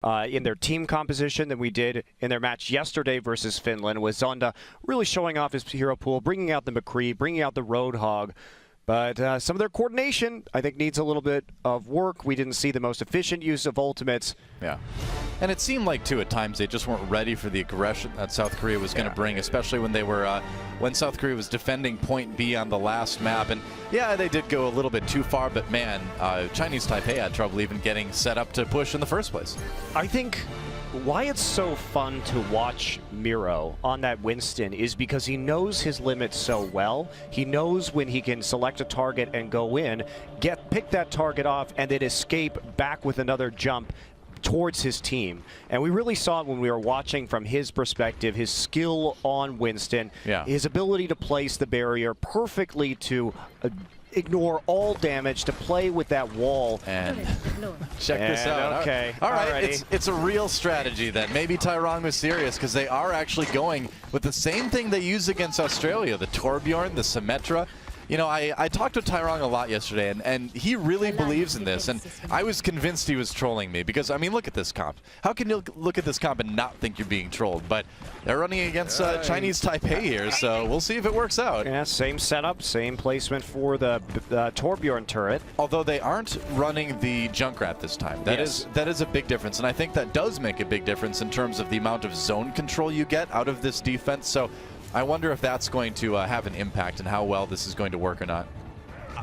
in their team composition than we did in their match yesterday versus Finland, with Zonda really showing off his hero pool, bringing out the McCree, bringing out the Roadhog. But some of their coordination, I think, needs a little bit of work. We didn't see the most efficient use of ultimates. Yeah. And it seemed like, too, at times they just weren't ready for the aggression that South Korea was going to bring, especially when they were, when South Korea was defending point B on the last map. And yeah, they did go a little bit too far, but man, Chinese Taipei had trouble even getting set up to push in the first place. I think why it's so fun to watch Miro on that Winston is because he knows his limits so well. He knows when he can select a target and go in, pick that target off, and then escape back with another jump towards his team. And we really saw it when we were watching from his perspective, his skill on Winston, his ability to place the barrier perfectly to ignore all damage, to play with that wall. And check this out. Okay. All right, it's a real strategy then. Maybe Taiwan was serious because they are actually going with the same thing they used against Australia, the Torbjorn, the Symmetra. You know, I talked to Tyrong a lot yesterday, and he really believes in this, and I was convinced he was trolling me because, I mean, look at this comp. How can you look at this comp and not think you're being trolled? But they're running against Chinese Taipei here, so we'll see if it works out. Yeah, same setup, same placement for the Torbjorn turret. Although they aren't running the Junkrat this time. That is a big difference, and I think that does make a big difference in terms of the amount of zone control you get out of this defense. So I wonder if that's going to have an impact and how well this is going to work or not.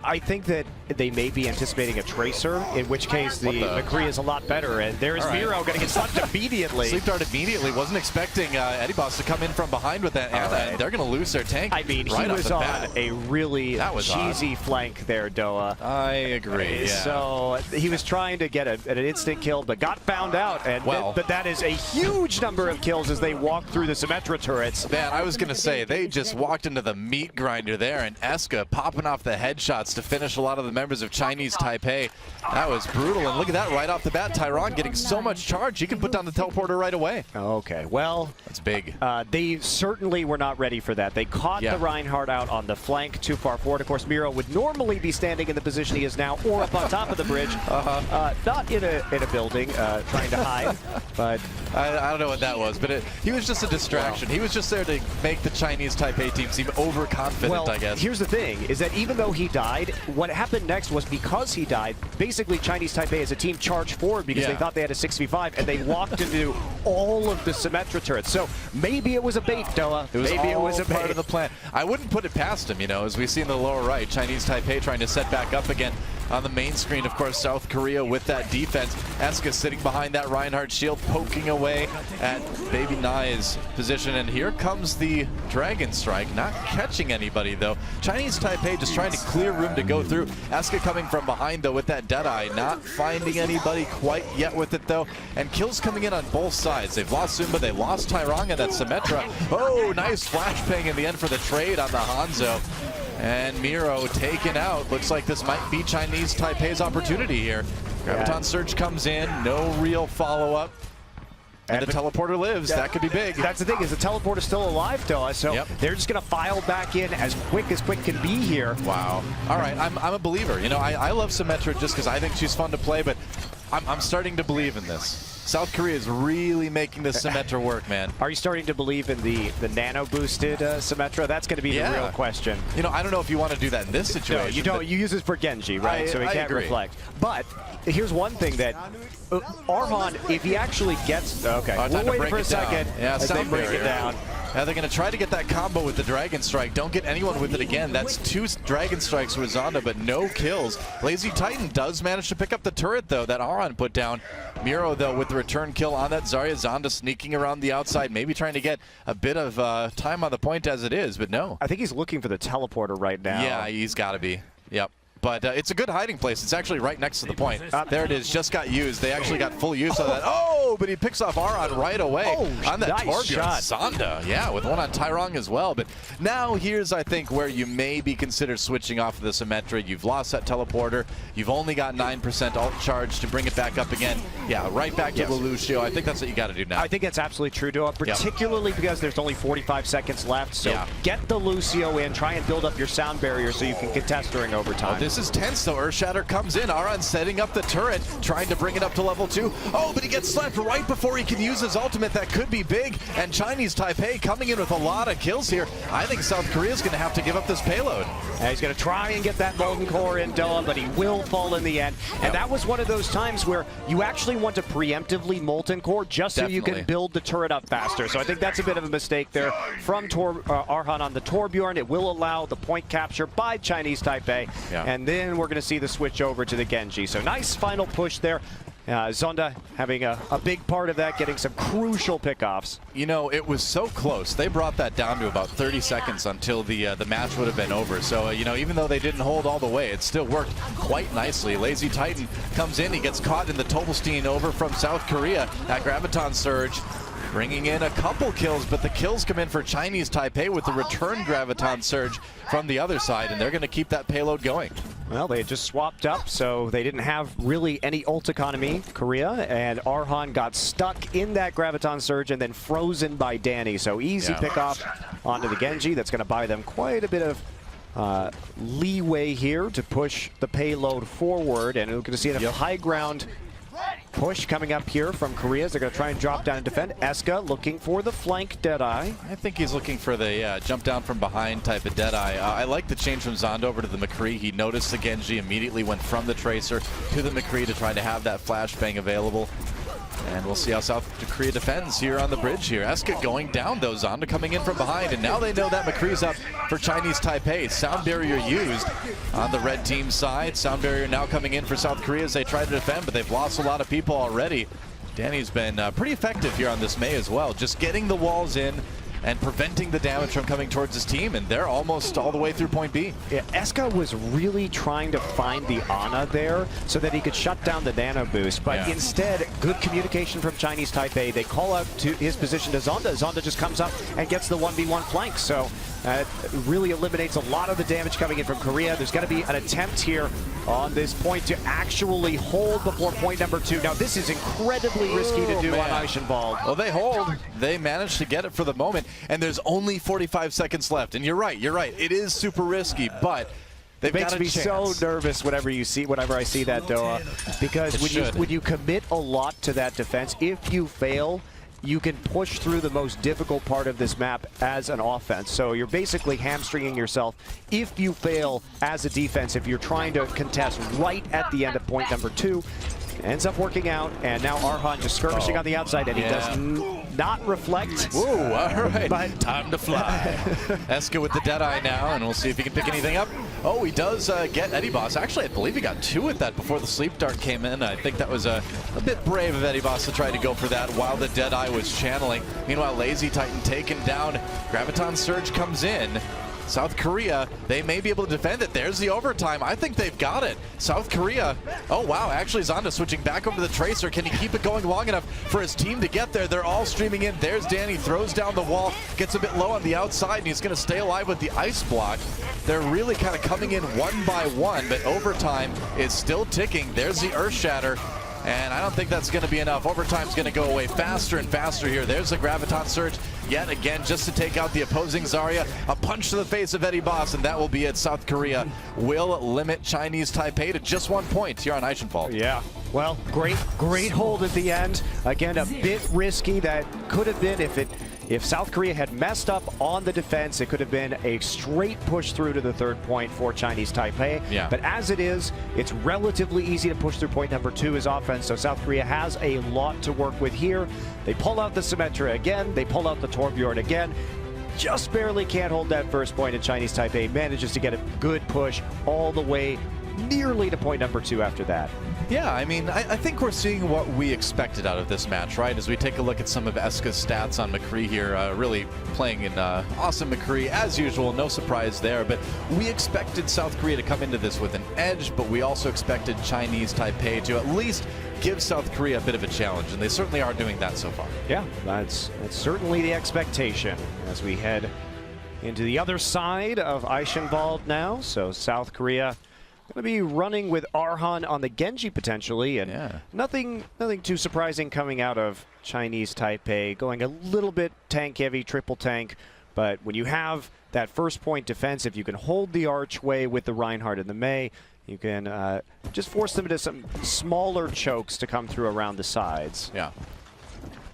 I think that they may be anticipating a Tracer, in which case the McCree is a lot better. And there's Miro going to get slapped immediately. Sleep dart immediately. Wasn't expecting Eddie Boss to come in from behind with that Ana, and they're going to lose their tank. I mean, he was on a really cheesy flank there, Doa. I agree. So he was trying to get an instant kill, but got found out. And but that is a huge number of kills as they walk through the Symmetra turrets. Man, I was going to say, they just walked into the meat grinder there, and Eska popping off the headshots to finish a lot of the members of Chinese Taipei. That was brutal, and look at that right off the bat. Tyrone getting so much charge, he can put down the teleporter right away. Okay, well, that's big. They certainly were not ready for that. They caught the Reinhardt out on the flank too far forward. Of course, Miro would normally be standing in the position he is now, or up on top of the bridge, not in a building, trying to hide. But I don't know what that was, but he was just a distraction. He was just there to make the Chinese Taipei team seem overconfident, I guess. Here's the thing, is that even though he died, what happened next was, because he died, basically Chinese Taipei as a team charged forward because they thought they had a 6v5, and they walked into all of the Symmetra turrets. So maybe it was a bait, Doa. Maybe it was a part of the plan. I wouldn't put it past him, you know, as we see in the lower right, Chinese Taipei trying to set back up again. On the main screen, of course, South Korea with that defense. Eska sitting behind that Reinhardt shield, poking away at Baby Nai's position. And here comes the Dragon Strike, not catching anybody, though. Chinese Taipei just trying to clear room to go through. Eska coming from behind, though, with that Deadeye. Not finding anybody quite yet with it, though. And kills coming in on both sides. They've lost Zumba, they lost Tyrong, and that Symmetra. Oh, nice flash ping in the end for the trade on the Hanzo. And Miro taken out. Looks like this might be Chinese Taipei's opportunity here. Graviton Surge comes in, no real follow-up. And the teleporter lives. That could be big. That's the thing, is the teleporter's still alive, Doa, so they're just going to file back in as quick can be here. Wow. All right, I'm a believer. You know, I love Symmetra just because I think she's fun to play, but I'm starting to believe in this. South Korea is really making this Symmetra work, man. Are you starting to believe in the nano-boosted Symmetra? That's going to be the real question. You know, I don't know if you want to do that in this situation. No, you don't. You use it for Genji, right? So he can't reflect. But here's one thing that Arhan, if he actually gets... Okay, we'll wait for a second as they break it down. Now they're going to try to get that combo with the Dragon Strike. Don't get anyone with it again. That's 2 Dragon Strikes with Zonda, but no kills. Lazy Titan does manage to pick up the turret, though, that Aron put down. Miro, though, with the return kill on that Zarya. Zonda sneaking around the outside, maybe trying to get a bit of time on the point as it is, but no. I think he's looking for the teleporter right now. Yeah, he's got to be. Yep. But it's a good hiding place. It's actually right next to the point. There it is, just got used. They actually got full use of that. Oh, but he picks off Aron right away on that nice shot. Zonda. Yeah, with one on Tyrong as well. But now here's, I think, where you maybe consider switching off of the Symmetra. You've lost that teleporter. You've only got 9% ult charge to bring it back up again. Yeah, right back to the Lucio. I think that's what you got to do now. I think that's absolutely true, Doa, particularly because there's only 45 seconds left. So get the Lucio in, try and build up your sound barrier so you can contest during overtime. This is tense, though. Earthshatter comes in. Aron setting up the turret, trying to bring it up to level 2. Oh, but he gets slapped right before he can use his ultimate. That could be big. And Chinese Taipei coming in with a lot of kills here. I think South Korea's going to have to give up this payload. He's going to try and get that molten core in Doa, but he will fall in the end. And that was one of those times where you actually want to preemptively molten core just so you can build the turret up faster. So I think that's a bit of a mistake there from Arhan on the Torbjorn. It will allow the point capture by Chinese Taipei. And then we're going to see the switch over to the Genji. So nice final push there. Zonda having a big part of that, getting some crucial pickoffs. You know, it was so close. They brought that down to about 30 seconds until the match would have been over. So, you know, even though they didn't hold all the way, it still worked quite nicely. Lazy Titan comes in. He gets caught in the Tobalstein over from South Korea. That Graviton Surge bringing in a couple kills, but the kills come in for Chinese Taipei with the return Graviton Surge from the other side, and they're going to keep that payload going. Well, they had just swapped up, so they didn't have really any ult economy, Korea, and Arhan got stuck in that Graviton Surge and then frozen by Danny. So easy pickoff onto the Genji. That's going to buy them quite a bit of leeway here to push the payload forward, and we're going to see a high ground push coming up here from Korea. They're going to try and drop down and defend. Eska looking for the flank Deadeye. I think he's looking for the jump down from behind type of Deadeye. I like the change from Zonda over to the McCree. He noticed the Genji, immediately went from the Tracer to the McCree to try to have that flashbang available. And we'll see how South Korea defends here on the bridge here. Eska going down though, Zonda coming in from behind, and now they know that McCree's up for Chinese Taipei. Sound barrier used on the red team side. Sound barrier now coming in for South Korea as they try to defend, but they've lost a lot of people already. Danny's been pretty effective here on this Mei as well, just getting the walls in and preventing the damage from coming towards his team, and they're almost all the way through point B. Yeah, Eska was really trying to find the Ana there so that he could shut down the nano boost, but instead, good communication from Chinese Taipei. They call out to his position to Zonda. Zonda just comes up and gets the 1v1 flank, so it really eliminates a lot of the damage coming in from Korea. There's going to be an attempt here on this point to actually hold before point number 2. Now, this is incredibly risky to do on Eichenwald. Well, they hold. They managed to get it for the moment, and there's only 45 seconds left. And you're right. It is super risky, but they've got a chance. Makes me so nervous whenever I see that, Doa, because when you commit a lot to that defense, if you fail, you can push through the most difficult part of this map as an offense. So you're basically hamstringing yourself if you fail as a defense, if you're trying to contest right at the end of point number 2. Ends up working out, and now Arhan just skirmishing on the outside, and he does not reflect. Whoa, all right, but time to fly. Eska with the Deadeye now, and we'll see if he can pick anything up. Oh, he does get Eddie Boss. Actually, I believe he got 2 at that before the Sleep Dart came in. I think that was a bit brave of Eddie Boss to try to go for that while the Deadeye was channeling. Meanwhile, Lazy Titan taken down. Graviton Surge comes in. South Korea, they may be able to defend it. There's the overtime. I think they've got it. South Korea, oh wow, actually Zonda switching back over to the Tracer. Can he keep it going long enough for his team to get there? They're all streaming in. There's Danny, throws down the wall, gets a bit low on the outside, and he's going to stay alive with the ice block. They're really kind of coming in one by one, but overtime is still ticking. There's the Earth Shatter. And I don't think that's going to be enough. Overtime's going to go away faster and faster here. There's the Graviton Surge yet again just to take out the opposing Zarya. A punch to the face of Eddie Boss, and that will be it. South Korea will limit Chinese Taipei to just 1 point here on Eichenwald. Yeah. Well, great hold at the end. Again, a bit risky. That could have been if South Korea had messed up on the defense, it could have been a straight push through to the 3rd point for Chinese Taipei. But as it is, it's relatively easy to push through point number 2 as offense, so South Korea has a lot to work with here. They pull out the Symmetra again, they pull out the Torbjorn again. Just barely can't hold that 1st point, and Chinese Taipei manages to get a good push all the way nearly to point number 2 after that. Yeah, I mean, I think we're seeing what we expected out of this match, right? As we take a look at some of Eska's stats on McCree here, really playing an awesome McCree, as usual, no surprise there. But we expected South Korea to come into this with an edge, but we also expected Chinese Taipei to at least give South Korea a bit of a challenge, and they certainly are doing that so far. Yeah, that's certainly the expectation as we head into the other side of Eichenwald now. So South Korea going to be running with Arhan on the Genji potentially, and nothing too surprising coming out of Chinese Taipei, going a little bit tank heavy, triple tank, but when you have that 1st point defense, if you can hold the archway with the Reinhardt and the Mei, you can just force them into some smaller chokes to come through around the sides. Yeah.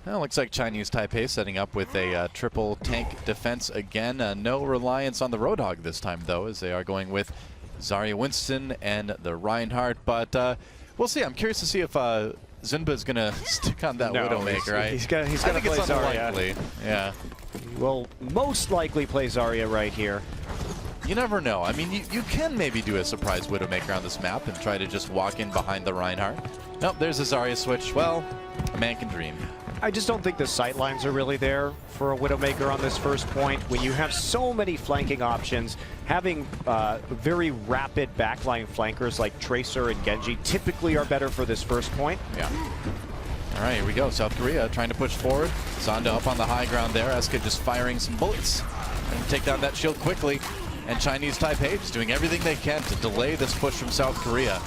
Well, looks like Chinese Taipei setting up with a triple tank defense again. No reliance on the Roadhog this time, though, as they are going with Zarya Winston and the Reinhardt. But we'll see. I'm curious to see if Zunba is going to stick on that Widowmaker, right? He's going to play Zarya. Yeah. He will most likely play Zarya right here. You never know. I mean, you can maybe do a surprise Widowmaker on this map and try to just walk in behind the Reinhardt. Nope, there's a Zarya switch. Well, a man can dream. I just don't think the sight lines are really there for a Widowmaker on this first point. When you have so many flanking options, having very rapid backline flankers like Tracer and Genji typically are better for this first point. Yeah. All right, here we go. South Korea trying to push forward. Zonda up on the high ground there. Eska just firing some bullets and take down that shield quickly. And Chinese Taipei just doing everything they can to delay this push from South Korea.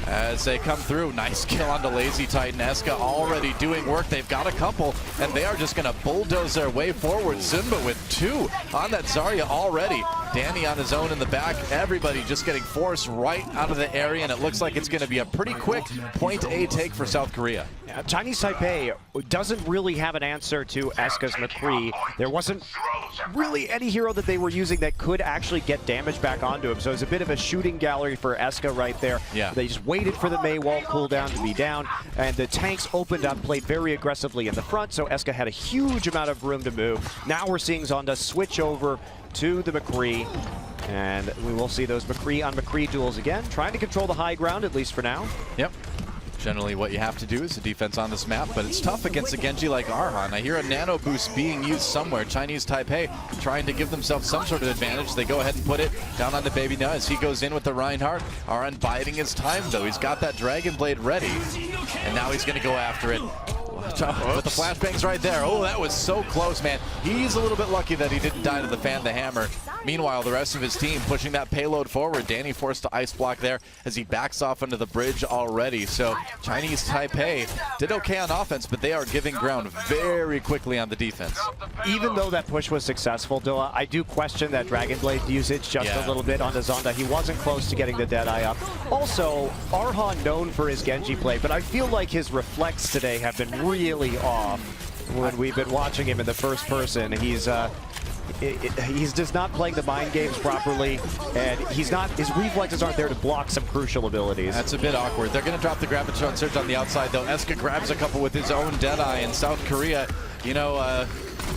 As they come through, nice kill onto Lazy Titan. Eska already doing work. They've got a couple, and they are just going to bulldoze their way forward. Zunba with 2 on that Zarya already. Danny on his own in the back. Everybody just getting forced right out of the area, and it looks like it's going to be a pretty quick point A take for South Korea. Yeah, Chinese Taipei doesn't really have an answer to Eska's McCree. There wasn't really any hero that they were using that could actually get damage back onto him, so it's a bit of a shooting gallery for Eska right there. Yeah. They just waited for the Mei wall cooldown to be down, and the tanks opened up, played very aggressively in the front, so Eska had a huge amount of room to move. Now we're seeing Zonda switch over to the McCree, and we will see those McCree on McCree duels again, trying to control the high ground, at least for now. Yep. Generally what you have to do is the defense on this map, but it's tough against a Genji like Arhan. I hear a nano boost being used somewhere. Chinese Taipei trying to give themselves some sort of advantage. They go ahead and put it down on the Baby now as he goes in with the Reinhardt. Arhan biding his time though. He's got that Dragon Blade ready, and now he's going to go after it. With the flashbangs right there. Oh, that was so close, man. He's a little bit lucky that he didn't die to the fan the hammer. Meanwhile, the rest of his team pushing that payload forward. Danny forced to ice block there as he backs off into the bridge already. So Chinese Taipei did okay on offense, but they are giving ground very quickly on the defense. Even though that push was successful, Doa, I do question that Dragon Blade usage just a little bit on the Zonda. He wasn't close to getting the Deadeye up. Also, Arhan known for his Genji play, but I feel like his reflex today have been really off when we've been watching him in the first person. He's just not playing the mind games properly, and his reflexes aren't there to block some crucial abilities. That's a bit awkward. They're going to drop the Graviton Surge on the outside, though. Eska grabs a couple with his own Deadeye, and South Korea, you know,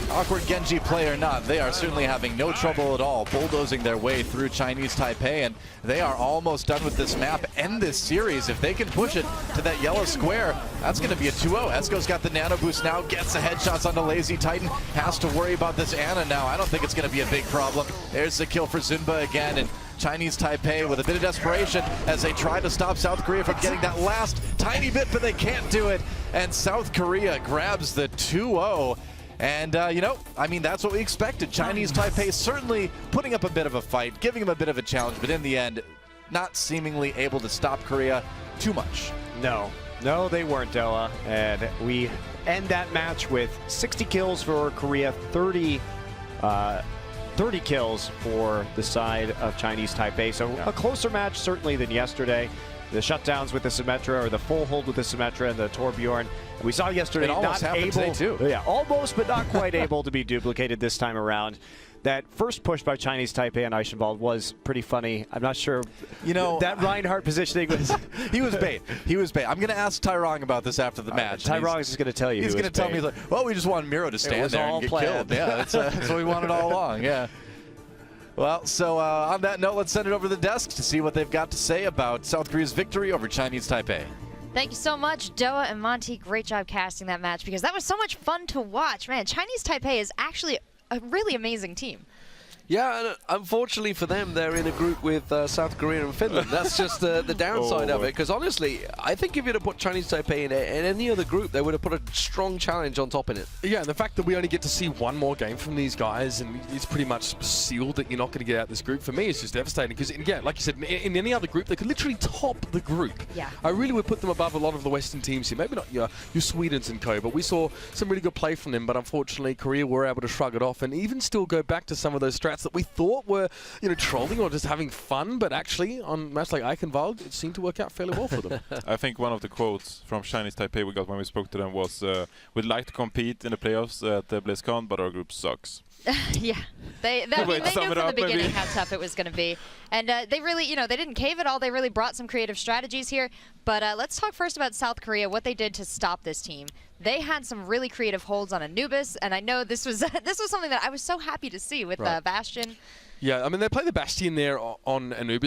awkward Genji play or not, they are certainly having no trouble at all bulldozing their way through Chinese Taipei, and they are almost done with this map and this series. If they can push it to that yellow square, that's going to be a 2-0. Esko's got the nano boost now, gets the headshots onto Lazy Titan, has to worry about this Ana now. I don't think it's going to be a big problem. There's the kill for Zunba again, and Chinese Taipei with a bit of desperation as they try to stop South Korea from getting that last tiny bit, but they can't do it. And South Korea grabs the 2-0. And, you know, I mean, that's what we expected. Chinese Taipei certainly putting up a bit of a fight, giving them a bit of a challenge, but in the end, not seemingly able to stop Korea too much. No, they weren't, Doa. And we end that match with 60 kills for Korea, 30 kills for the side of Chinese Taipei. So a closer match, certainly, than yesterday. The shutdowns with the Symmetra, or the full hold with the Symmetra and the Torbjorn. We saw yesterday, it almost not happened able, today too. Yeah, almost, but not quite able to be duplicated this time around. That first push by Chinese Taipei on Eichenwald was pretty funny. I'm not sure, you know, that Reinhardt positioning was he was bait. He was bait. I'm going to ask Tyrong about this after the match. Tyrong is just going to tell you. He's going to tell me, like, well, we just wanted Miro to stand there and get killed. Yeah, that's what we wanted all along. Yeah. Well, so on that note, let's send it over to the desk to see what they've got to say about South Korea's victory over Chinese Taipei. Thank you so much, Doa and Monty. Great job casting that match, because that was so much fun to watch. Man, Chinese Taipei is actually a really amazing team. Yeah, and unfortunately for them, they're in a group with South Korea and Finland. That's just the downside of it. Because honestly, I think if you'd have put Chinese Taipei in any other group, they would have put a strong challenge on top in it. Yeah, and the fact that we only get to see one more game from these guys, and it's pretty much sealed that you're not going to get out this group, for me, is just devastating. Because, again, like you said, in any other group, they could literally top the group. Yeah. I really would put them above a lot of the Western teams here. Maybe not your Swedens and co, but we saw some really good play from them. But unfortunately, Korea were able to shrug it off and even still go back to some of those strategies strats that we thought were, trolling or just having fun, but actually on a match like Eichenwald, it seemed to work out fairly well for them. I think one of the quotes from Chinese Taipei we got when we spoke to them was, "We'd like to compete in the playoffs at the BlizzCon, but our group sucks." Yeah, they knew Way to from sum it the up, beginning maybe. how tough it was going to be. And they really, they didn't cave at all. They really brought some creative strategies here. But let's talk first about South Korea, what they did to stop this team. They had some really creative holds on Anubis, and I know this was this was something that I was so happy to see with Right. Bastion. Yeah, I mean, they play the Bastion there on Anubis.